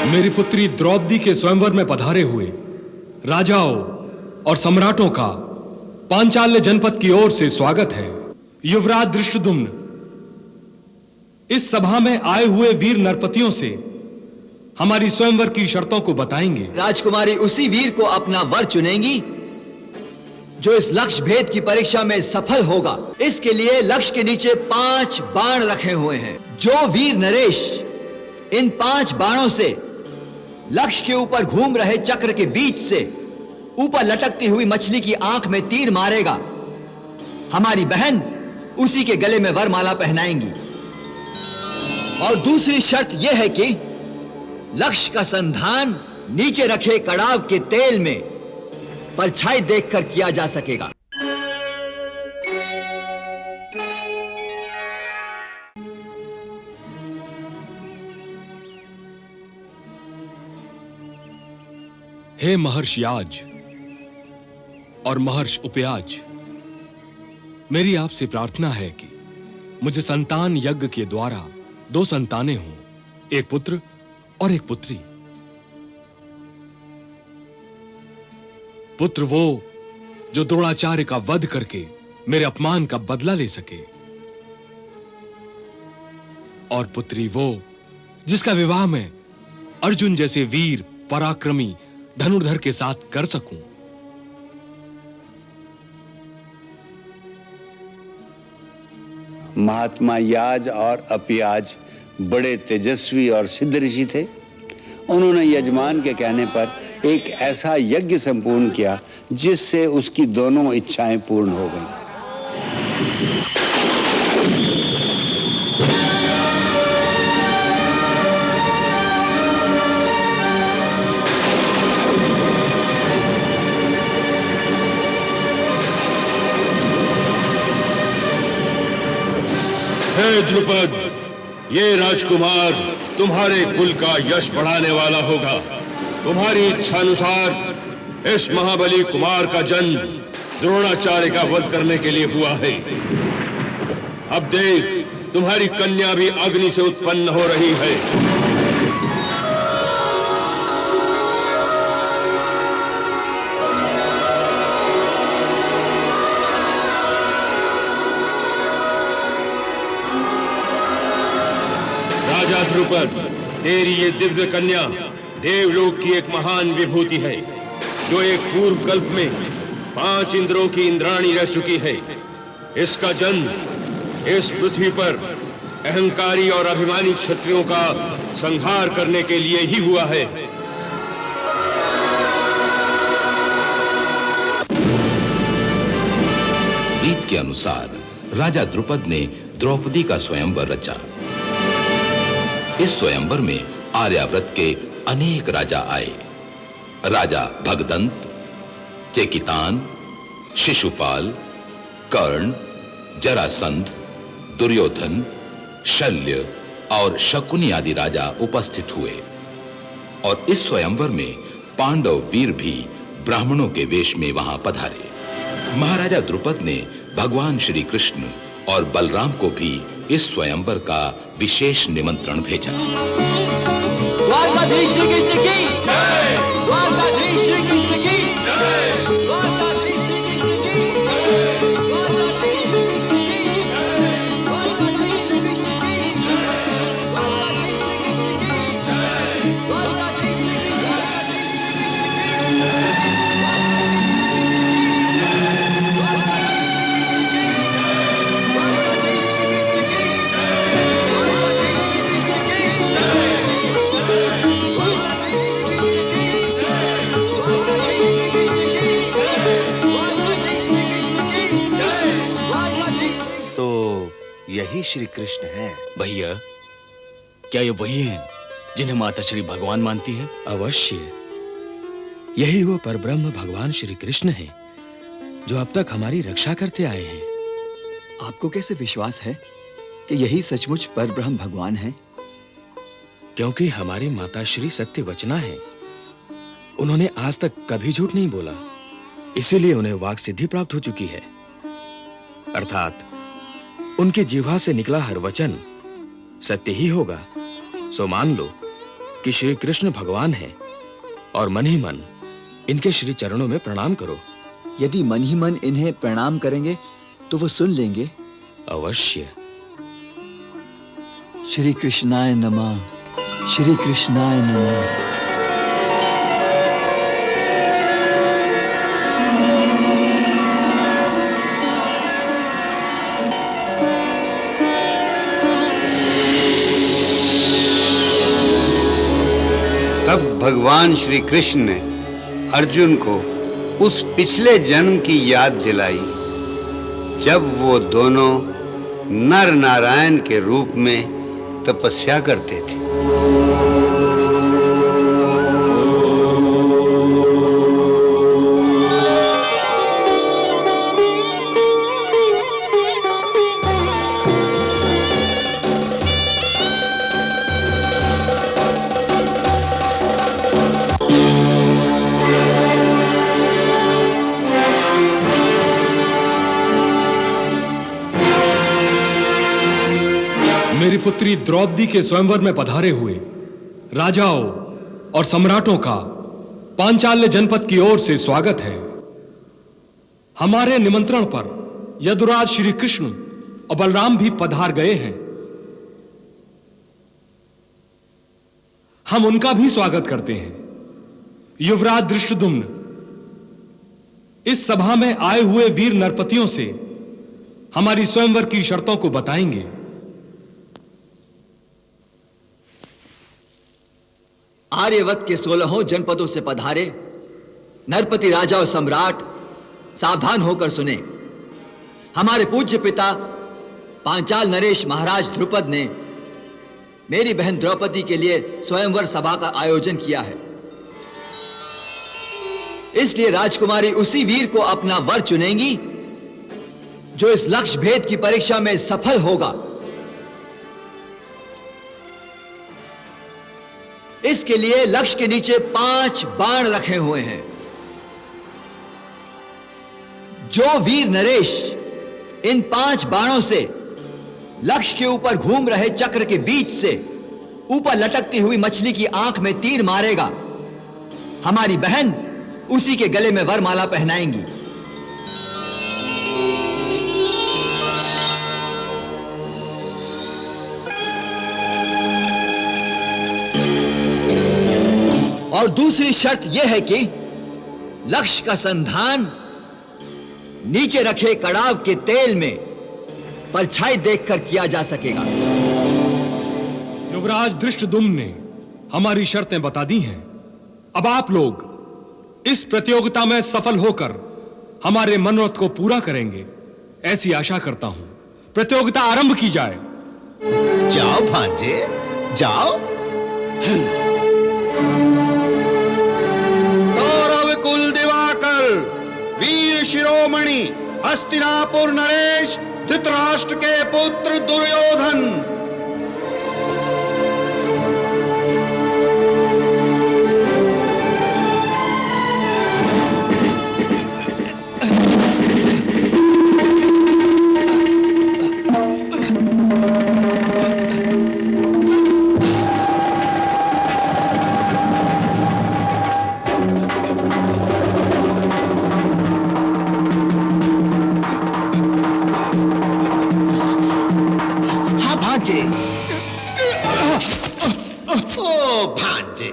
मेरी पुत्री द्रौपदी के स्वयंवर में पधारे हुए राजाओं और सम्राटों का पांचाल्य जनपद की ओर से स्वागत है। युवराज धृष्टद्युम्न इस सभा में आए हुए वीर नरपतियों से हमारी स्वयंवर की शर्तों को बताएंगे। राजकुमारी उसी वीर को अपना वर चुनेंगी जो इस लक्ष्य भेद की परीक्षा में सफल होगा। इसके लिए लक्ष्य के नीचे 5 बाण रखे हुए हैं। जो वीर नरेश इन 5 बाणों से लक्ष्य के ऊपर घूम रहे चक्र के बीच से ऊपर लटकती हुई मछली की आंख में तीर मारेगा, हमारी बहन उसी के गले में वरमाला पहनाएंगी। और दूसरी शर्त यह है कि लक्ष्य का संधान नीचे रखे कड़ाव के तेल में परछाई देखकर किया जा सकेगा। हे महर्षि याज और महर्षि उपयाज, मेरी आपसे प्रार्थना है कि मुझे संतान यज्ञ के द्वारा 2 संतानें हों, एक पुत्र और एक पुत्री। पुत्र वो जो द्रोणाचार्य का वध करके मेरे अपमान का बदला ले सके, और पुत्री वो जिसका विवाह मैं अर्जुन जैसे वीर पराक्रमी धनुर्धर के साथ कर सकूं। महात्मा याज और अपयाज बड़े तेजस्वी और सिद्ध ऋषि थे। उन्होंने यजमान के कहने पर एक ऐसा यज्ञ संपूर्ण किया जिससे उसकी दोनों इच्छाएं पूर्ण हो गईं। हे द्रुपद, ये राजकुमार तुम्हारे कुल का यश बढ़ाने वाला होगा। तुम्हारी इच्छानुसार इस महाबली कुमार का जन्म द्रोणाचार्य का वध करने के लिए हुआ है। अब देख, तुम्हारी कन्या भी अग्नि से उत्पन्न हो रही है। राजा द्रुपद, तेरी ये दिव्य कन्या देवलोक की एक महान विभूति है, जो एक पूर्व कल्प में 5 इंद्रों की इंद्राणी रह चुकी है। इसका जन्म इस पृथ्वी पर अहंकारी और अभिमानी क्षत्रियों का संहार करने के लिए ही हुआ है। रीत के अनुसार राजा द्रुपद ने द्रौपदी का स्वयंवर रचा। इस स्वयंवर में आर्यावर्त के अनेक राजा आए। राजा भगदंत, चेकितान, शिशुपाल, कर्ण, जरासंध, दुर्योधन, शल्य और शकुनी आदि राजा उपस्थित हुए। और इस स्वयंवर में पांडव वीर भी ब्राह्मणों के वेश में वहां पधारे। महाराजा द्रुपद ने भगवान श्री कृष्ण और बलराम को भी इस स्वयंवर का विशेष निमंत्रण भेजा। द्वारकाधीश श्री कृष्ण की जय! द्वारकाधीश श्री कृष्ण की जय! द्वारकाधीश श्री कृष्ण की जय! द्वारकाधीश श्री कृष्ण की जय! द्वारकाधीश श्री कृष्ण की जय! द्वारकाधीश श्री कृष्ण की जय! द्वारकाधीश श्री कृष्ण यही श्री कृष्ण है। भैया, क्या ये वही हैं जिन्हें माता श्री भगवान मानती हैं? अवश्य, यही वो परब्रह्म भगवान श्री कृष्ण हैं, जो अब तक हमारी रक्षा करते आए हैं। आपको कैसे विश्वास है कि यही सचमुच परब्रह्म भगवान हैं? क्योंकि हमारी माता श्री सत्यवचना है। उन्होंने आज तक कभी झूठ नहीं बोला, इसीलिए उन्हें वाक सिद्धि प्राप्त हो चुकी है। अर्थात उनके जिह्वा से निकला हर वचन सत्य ही होगा। सो मान लो कि श्री कृष्ण भगवान हैं और मन ही मन इनके श्री चरणों में प्रणाम करो। यदि मन ही मन इन्हें प्रणाम करेंगे तो वो सुन लेंगे। अवश्य। श्री कृष्णाय नमः, श्री कृष्णाय नमः। तब भगवान श्री कृष्ण ने अर्जुन को उस पिछले जन्म की याद दिलाई जब वो दोनों नर नारायण के रूप में तपस्या करते थे। मेरी पुत्री द्रौपदी के स्वयंवर में पधारे हुए राजाओं और सम्राटों का पांचाल्य जनपद की ओर से स्वागत है। हमारे निमंत्रण पर यदुराज श्री कृष्ण और बलराम भी पधार गए हैं। हम उनका भी स्वागत करते हैं। युवराज धृष्टद्युम्न इस सभा में आए हुए वीर नरपतियों से हमारी स्वयंवर की शर्तों को बताएंगे। आर्यवत के 16 जनपदों से पधारे नरपति राजा और सम्राट सावधान होकर सुने। हमारे पूज्य पिता पांचाल नरेश महाराज द्रुपद ने मेरी बहन द्रौपदी के लिए स्वयंवर सभा का आयोजन किया है। इसलिए राजकुमारी उसी वीर को अपना वर चुनेंगी जो इस लक्ष्य भेद की परीक्षा में सफल होगा। इसके लिए लक्ष्य के नीचे 5 बाण रखे हुए हैं। जो वीर नरेश इन 5 बाणों से लक्ष्य के ऊपर घूम रहे चक्र के बीच से ऊपर लटकती हुई मछली की आंख में तीर मारेगा, हमारी बहन उसी के गले में वरमाला पहनाएंगी। और दूसरी शर्त यह है कि लक्ष्य का संधान नीचे रखे कड़ाव के तेल में परछाई देखकर किया जा सकेगा। युवराज धृष्टद्युम्न ने हमारी शर्तें बता दी हैं। अब आप लोग इस प्रतियोगिता में सफल होकर हमारे मनोरथ को पूरा करेंगे, ऐसी आशा करता हूं। प्रतियोगिता आरंभ की जाए। जाओ भांजे, जाओ। गौरव कुल दिवाकर, वीर शिरोमणि, हस्तिनापुर नरेश, धृतराष्ट्र के पुत्र दुर्योधन। ओ भांजे,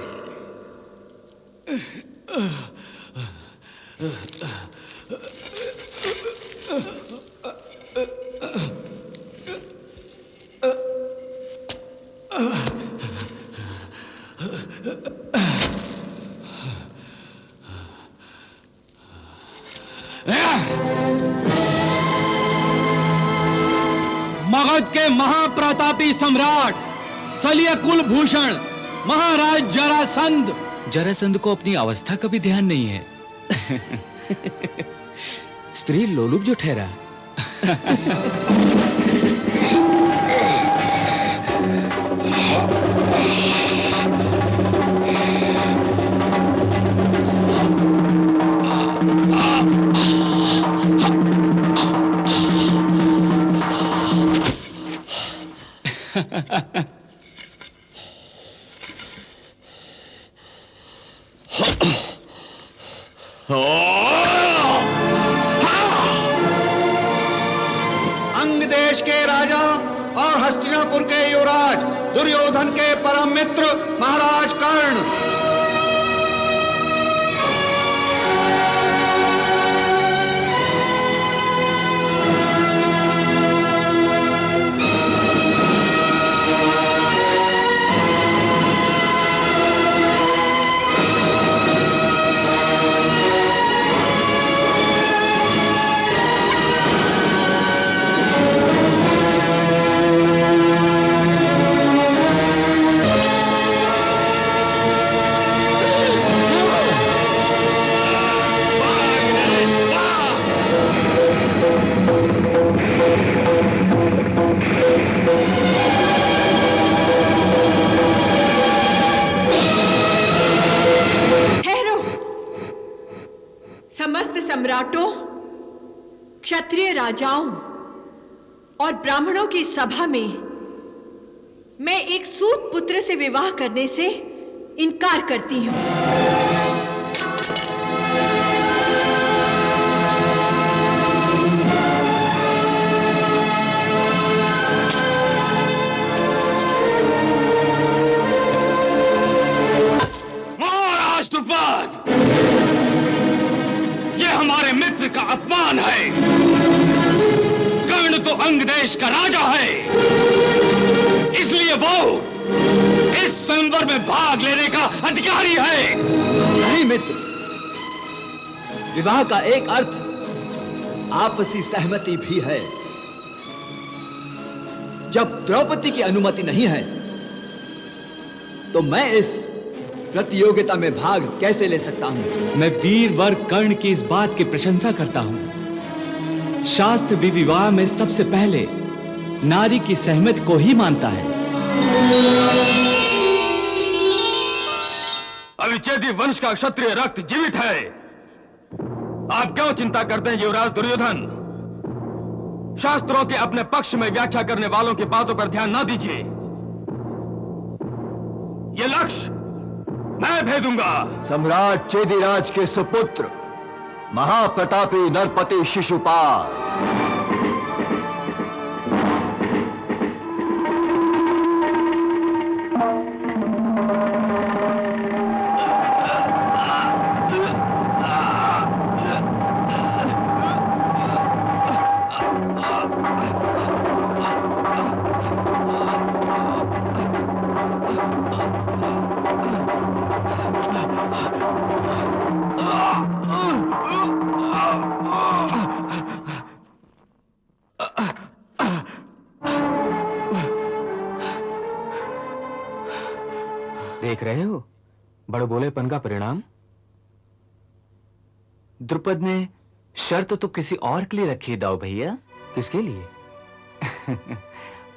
मगध के महाप्रतापी सम्राट सलिय कुलभूषण महाराज जरासंध। जरासंध को अपनी अवस्था का भी ध्यान नहीं है। स्त्री लोलुप जो ठहरा। अंग देश के राजा और हस्तिनापुर के युवराज दुर्योधन के परम मित्र महाराज कर्ण। समस्त सम्राटों, क्षत्रिय राजाओं और ब्राह्मणों की सभा में मैं एक सूत पुत्र से विवाह करने से इनकार करती हूं। महाराज द्रुपद, हमारे मित्र का अपमान है। कर्ण तो अंग देश का राजा है, इसलिए वो इस स्वयंवर में भाग लेने का अधिकारी है। नहीं मित्र, विवाह का एक अर्थ आपसी सहमति भी है। जब द्रौपदी की अनुमति नहीं है तो मैं इस प्रतियोगिता में भाग कैसे ले सकता हूं? मैं वीरवर कर्ण की इस बात की प्रशंसा करता हूं। शास्त्र भी विवाह में सबसे पहले नारी की सहमति को ही मानता है। अविच्छेदी वंश का क्षत्रिय रक्त जीवित है। आप क्यों चिंता करते हैं युवराज दुर्योधन? शास्त्रों के अपने पक्ष में व्याख्या करने वालों की बातों पर ध्यान न दीजिए। ये लक्ष्य मैं भेदूंगा। सम्राट चेदिराज के सुपुत्र महाप्रतापी नरपति शिशुपाल। देख रहे हो बड़बोलेपन का परिणाम? द्रुपद ने शर्त तो किसी और के लिए रखी है दाऊ भैया। किसके लिए?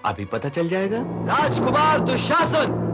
अभी पता चल जाएगा। राजकुमार दुशासन,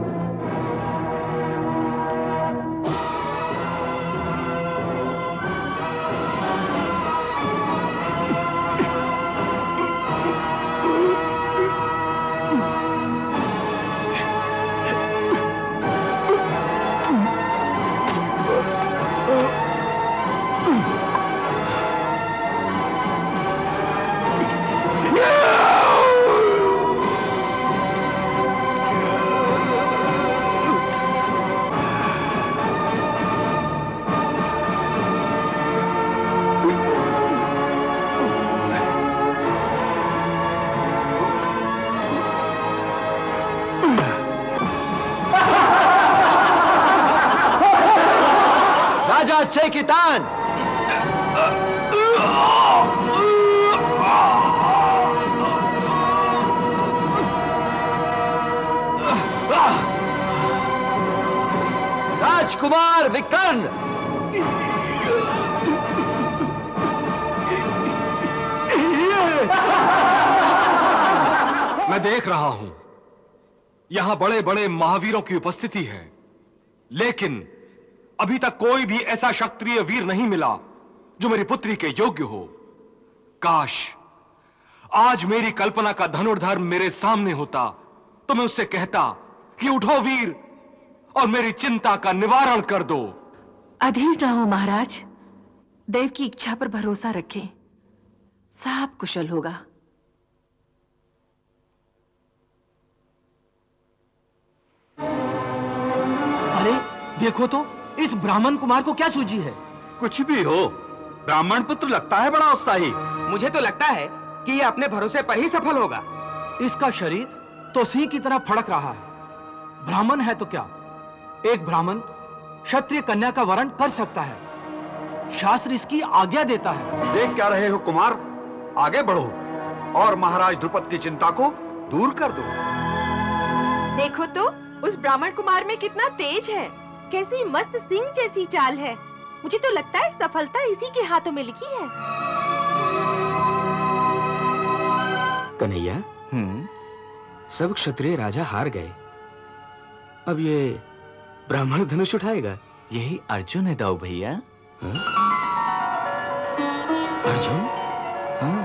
राजा चेकितान, राजकुमार विकर्ण, मैं देख रहा हूं यहां बड़े बड़े महावीरों की उपस्थिति है, लेकिन अभी तक कोई भी ऐसा क्षत्रिय वीर नहीं मिला जो मेरी पुत्री के योग्य हो। काश आज मेरी कल्पना का धनुर्धर मेरे सामने होता तो मैं उससे कहता कि उठो वीर और मेरी चिंता का निवारण कर दो। अधीर रहो महाराज, देव की इच्छा पर भरोसा रखें, सब कुशल होगा। अरे देखो तो, इस ब्राह्मण कुमार को क्या सूझी है? कुछ भी हो, ब्राह्मण पुत्र लगता है बड़ा उत्साही। मुझे तो लगता है कि ये अपने भरोसे पर ही सफल होगा। इसका शरीर तो सिंह की तरह फड़क रहा है। ब्राह्मण है तो क्या, एक ब्राह्मण क्षत्रिय कन्या का वरण कर सकता है, शास्त्र इसकी आज्ञा देता है। देख क्या रहे हो कुमार, आगे बढ़ो और महाराज द्रुपद की चिंता को दूर कर दो। देखो तो, उस ब्राह्मण कुमार में कितना तेज है, कैसी मस्त सिंह जैसी चाल है। मुझे तो लगता है सफलता इसी के हाथों में लिखी है। कन्हैया, सब क्षत्रिय राजा हार गए, अब ये ब्राह्मण धनुष उठाएगा। यही अर्जुन है दाऊ भैया। अर्जुन? हाँ।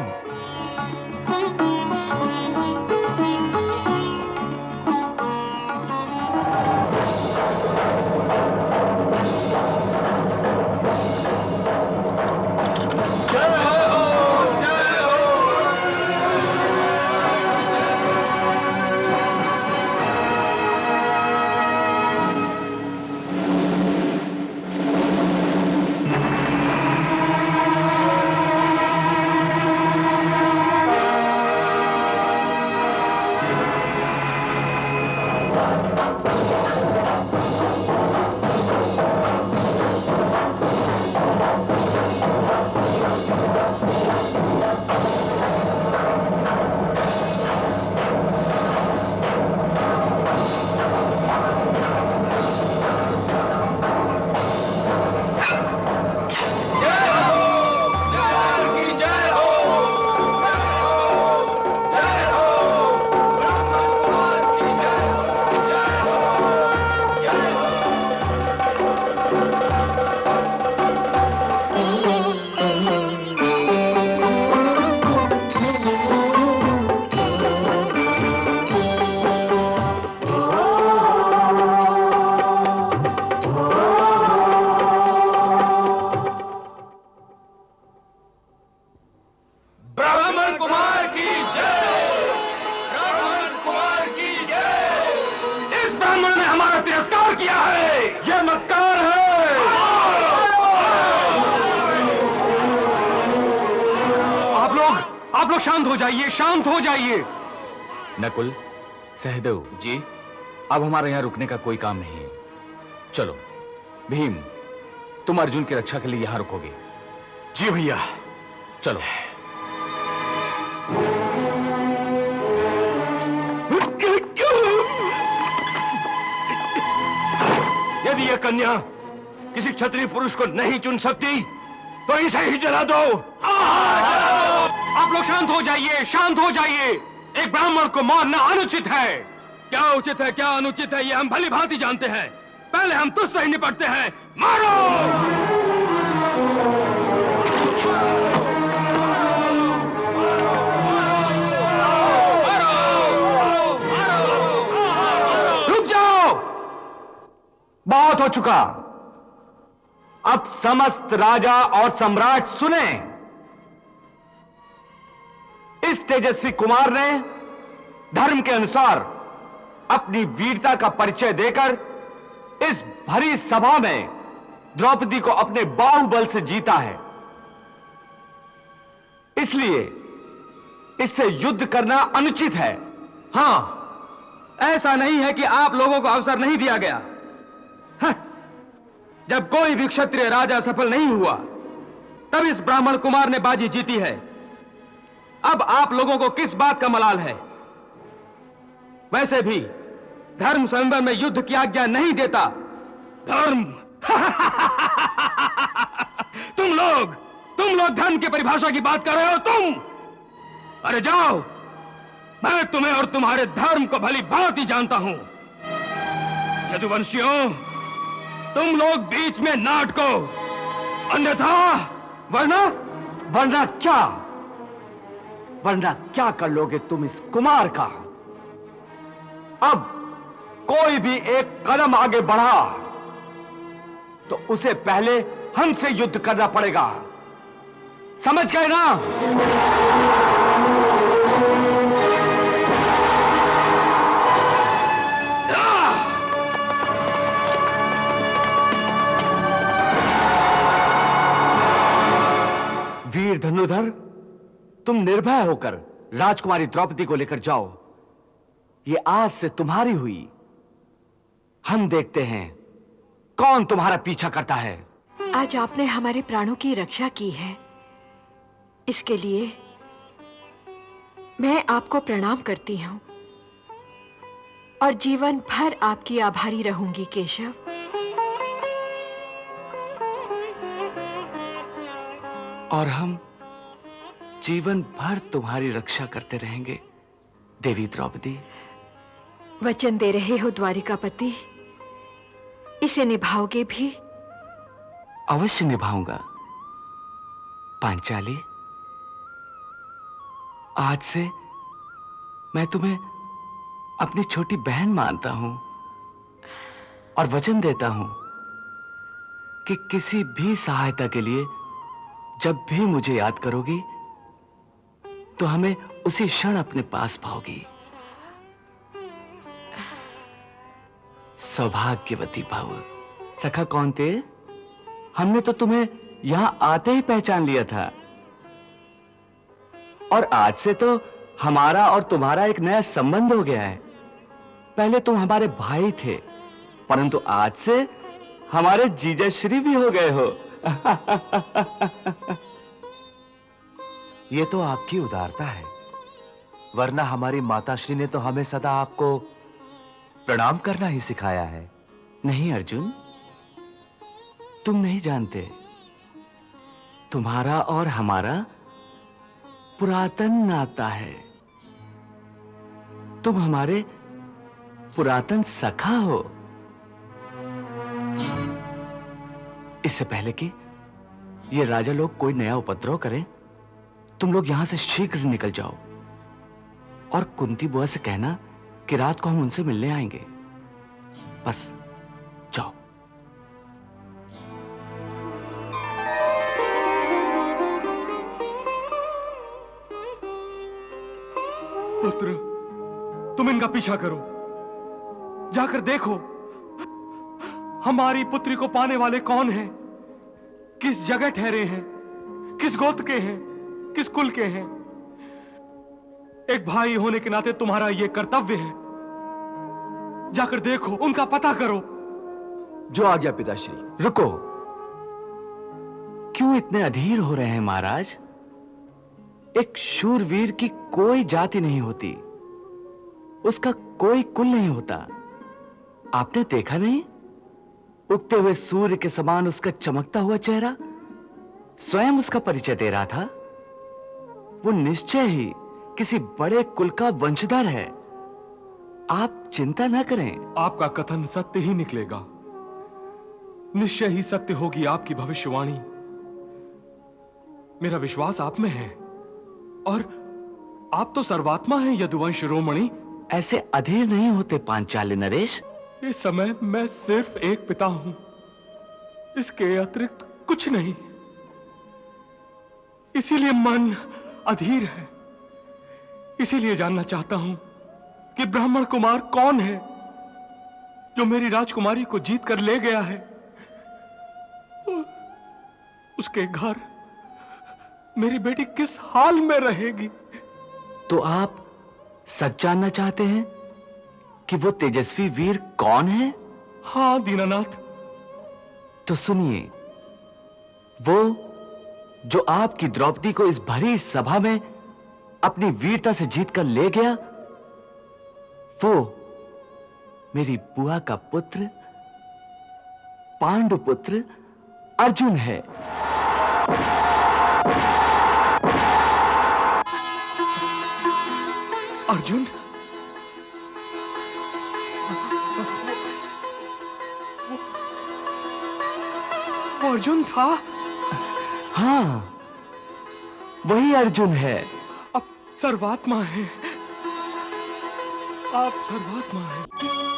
आप लोग शांत हो जाइए, शांत हो जाइए। नकुल, सहदेव जी, अब हमारे यहाँ रुकने का कोई काम नहीं है। चलो, भीम, तुम अर्जुन की रक्षा के लिए यहाँ रुकोगे। जी भैया। चलो। यदि यह कन्या किसी क्षत्रिय पुरुष को नहीं चुन सकती तो इसे ही जला दो। आप लोग शांत हो जाइए, शांत हो जाइए। एक ब्राह्मण को मारना अनुचित है। क्या उचित है, क्या अनुचित है, ये हम भली भांति जानते हैं। पहले हम तुझसे ही निपटते हैं। मारो! बहुत हो चुका, अब समस्त राजा और सम्राट सुने। इस तेजस्वी कुमार ने धर्म के अनुसार अपनी वीरता का परिचय देकर इस भरी सभा में द्रौपदी को अपने बाहुबल से जीता है। इसलिए इससे युद्ध करना अनुचित है। हां, ऐसा नहीं है कि आप लोगों को अवसर नहीं दिया गया। जब कोई भी क्षत्रिय राजा सफल नहीं हुआ, तब इस ब्राह्मण कुमार ने बाजी जीती है। अब आप लोगों को किस बात का मलाल है? वैसे भी धर्म स्वयंवर में युद्ध की आज्ञा नहीं देता। धर्म? तुम लोग धर्म की परिभाषा की बात कर रहे हो तुम? अरे जाओ, मैं तुम्हें और तुम्हारे धर्म को भली भांति जानता हूं। यदुवंशियों, तुम लोग बीच में ना अटको, अन्यथा वरना क्या कर लोगे तुम इस कुमार का? अब कोई भी एक कदम आगे बढ़ा तो उसे पहले हमसे युद्ध करना पड़ेगा। समझ गए ना? वीर धनुधर, तुम निर्भय होकर राजकुमारी द्रौपदी को लेकर जाओ। ये आज से तुम्हारी हुई। हम देखते हैं कौन तुम्हारा पीछा करता है। आज आपने हमारे प्राणों की रक्षा की है, इसके लिए मैं आपको प्रणाम करती हूं और जीवन भर आपकी आभारी रहूंगी केशव। और हम जीवन भर तुम्हारी रक्षा करते रहेंगे देवी द्रौपदी। वचन दे रहे हो द्वारिकापति, इसे निभाओगे भी? अवश्य निभाऊंगा पांचाली। आज से मैं तुम्हें अपनी छोटी बहन मानता हूं और वचन देता हूं कि किसी भी सहायता के लिए जब भी मुझे याद करोगी तो हमें उसी क्षण अपने पास पाओगी। सौभाग्यवती भव। सखा कौन्ते, हमने तो तुम्हें यहां आते ही पहचान लिया था और आज से तो हमारा और तुम्हारा एक नया संबंध हो गया है। पहले तुम हमारे भाई थे, परंतु आज से हमारे जीजाश्री भी हो गए हो। ये तो आपकी उदारता है, वरना हमारी माताश्री ने तो हमें सदा आपको प्रणाम करना ही सिखाया है। नहीं अर्जुन, तुम नहीं जानते, तुम्हारा और हमारा पुरातन नाता है। तुम हमारे पुरातन सखा हो। इससे पहले कि ये राजा लोग कोई नया उपद्रव करें, तुम लोग यहां से शीघ्र निकल जाओ और कुंती बुआ से कहना कि रात को हम उनसे मिलने आएंगे। बस जाओ। पुत्र, तुम इनका पीछा करो, जाकर देखो हमारी पुत्री को पाने वाले कौन हैं, किस जगह ठहरे हैं, किस गोत्र के हैं, किस कुल के हैं। एक भाई होने के नाते तुम्हारा यह कर्तव्य है। जाकर देखो, उनका पता करो। जो आ गया पिताश्री। रुको, क्यों इतने अधीर हो रहे हैं महाराज? एक शूरवीर की कोई जाति नहीं होती, उसका कोई कुल नहीं होता। आपने देखा नहीं, उगते हुए सूर्य के समान उसका चमकता हुआ चेहरा स्वयं उसका परिचय दे रहा था। वो निश्चय ही किसी बड़े कुल का वंशधर है। आप चिंता न करें। आपका कथन सत्य ही निकलेगा, निश्चय ही सत्य होगी आपकी भविष्यवाणी। मेरा विश्वास आप में है और आप तो सर्वात्मा हैं यदुवंश शिरोमणि। ऐसे अधीर नहीं होते पांचाली नरेश। इस समय मैं सिर्फ एक पिता हूं, इसके अतिरिक्त कुछ नहीं। इसीलिए मन अधीर है। इसीलिए जानना चाहता हूं कि ब्राह्मण कुमार कौन है जो मेरी राजकुमारी को जीत कर ले गया है। उसके घर मेरी बेटी किस हाल में रहेगी? तो आप सच जानना चाहते हैं कि वो तेजस्वी वीर कौन है? हाँ दीनानाथ। तो सुनिए, वो जो आपकी द्रौपदी को इस भरी सभा में अपनी वीरता से जीतकर ले गया, वो मेरी बुआ का पुत्र, पांडुपुत्र अर्जुन है। अर्जुन? वो अर्जुन था? हाँ, वही अर्जुन है। अब सर्वात्मा है, आप सर्वात्मा है।